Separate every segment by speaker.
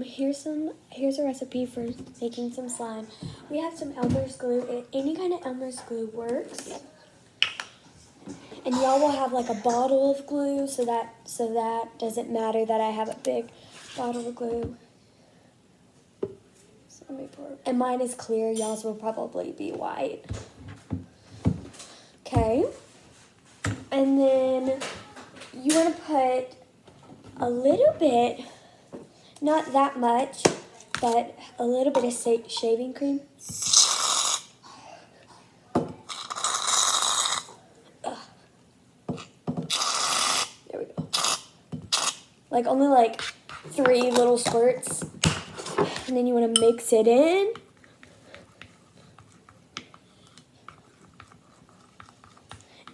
Speaker 1: Here's a recipe for making some slime. We have some Elmer's glue. Any kind of Elmer's glue works. And y'all will have like a bottle of glue, so that doesn't matter that I have a big bottle of glue. So let me pour. And mine is clear. Y'all's will probably be white. Okay. And then you want to put a little bit, not that much, but a little bit of shaving cream. There we go. Like only like 3 little squirts. And then you want to mix it in.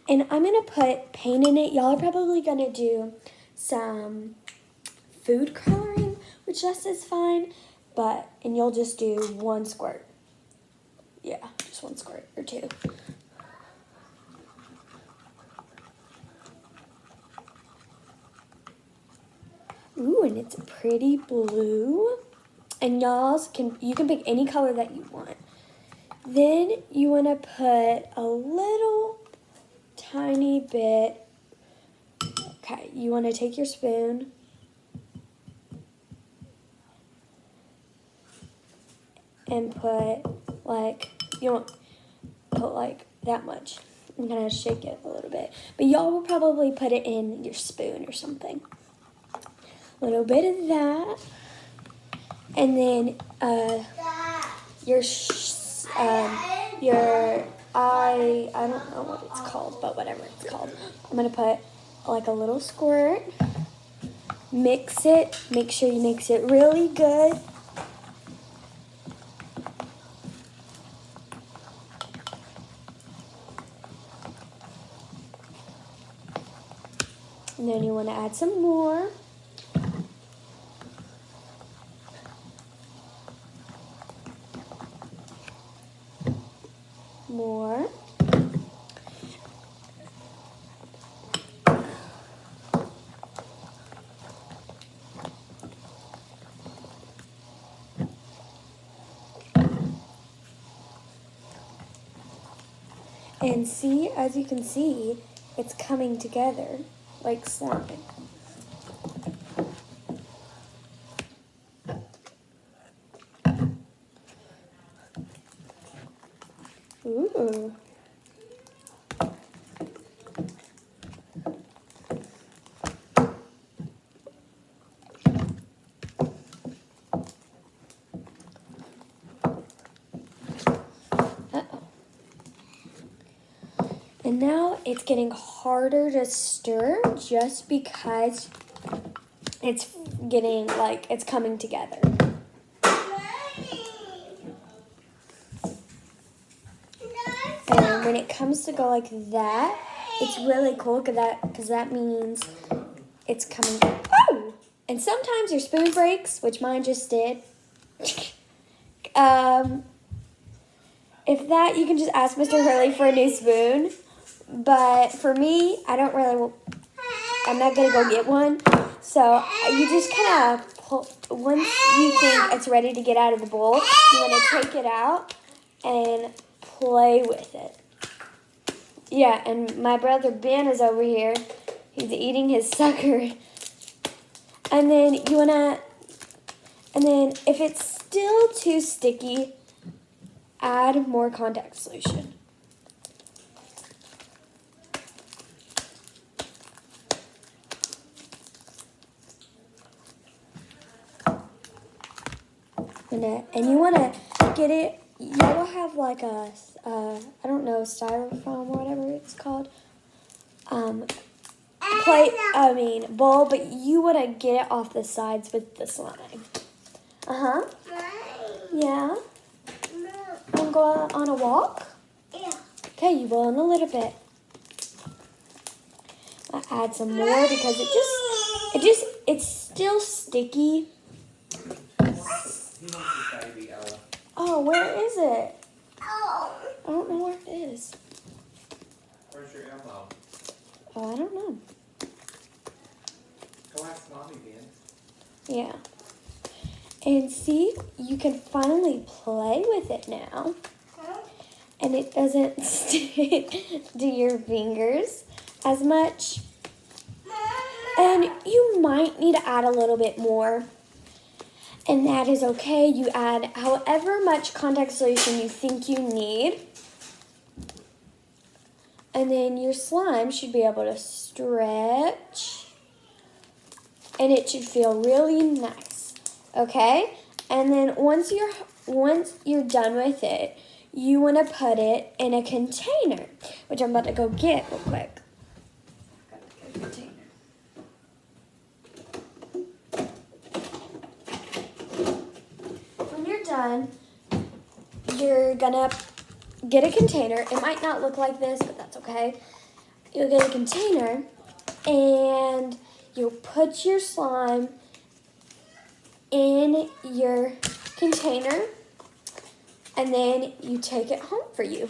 Speaker 1: And I'm going to put paint in it. Y'all are probably going to do some food coloring, which just is fine. And you'll just do 1 squirt. Yeah, just 1 squirt or 2. Ooh, and it's a pretty blue. And you can pick any color that you want. Then you want to put a little tiny bit. Okay, you want to take your spoon and put like, you don't put like that much. I'm gonna shake it a little bit. But y'all will probably put it in your spoon or something. A little bit of that. And then I don't know what it's called, but whatever it's called. I'm gonna put like a little squirt. Mix it. Make sure you mix it really good. And then you want to add some more. More. And see, as you can see, it's coming together like slime. Ooh. And now it's getting harder to stir just because it's getting like it's coming together. And when it comes to go like that, it's really cool because that means it's coming. Oh! And sometimes your spoon breaks, which mine just did. If that, you can just ask Mr. Hurley for a new spoon. But for me, I'm not going to go get one. So you just kind of pull, once you think it's ready to get out of the bowl, you want to take it out and play with it. Yeah, and my brother Ben is over here. He's eating his sucker. And then if it's still too sticky, add more contact solution. And you want to get it, y'all will have like a, I don't know, styrofoam or whatever it's called, bowl, but you want to get it off the sides with the slime. Uh-huh. Yeah? You want to go on a walk? Yeah. Okay, you will in a little bit. I'll add some more because it's still sticky. Oh, where is it? I don't know where it is.
Speaker 2: Where's your elbow?
Speaker 1: Oh, I don't know.
Speaker 2: Go ask Mommy, Ben.
Speaker 1: Yeah. And see, you can finally play with it now. And it doesn't stick to your fingers as much. And you might need to add a little bit more. And that is okay. You add however much contact solution you think you need. And then your slime should be able to stretch. And it should feel really nice. Okay? And then once you're done with it, you want to put it in a container, which I'm about to go get real quick. When you're done, you're gonna get a container. It might not look like this, but that's okay. You'll get a container and you'll put your slime in your container and then you take it home for you.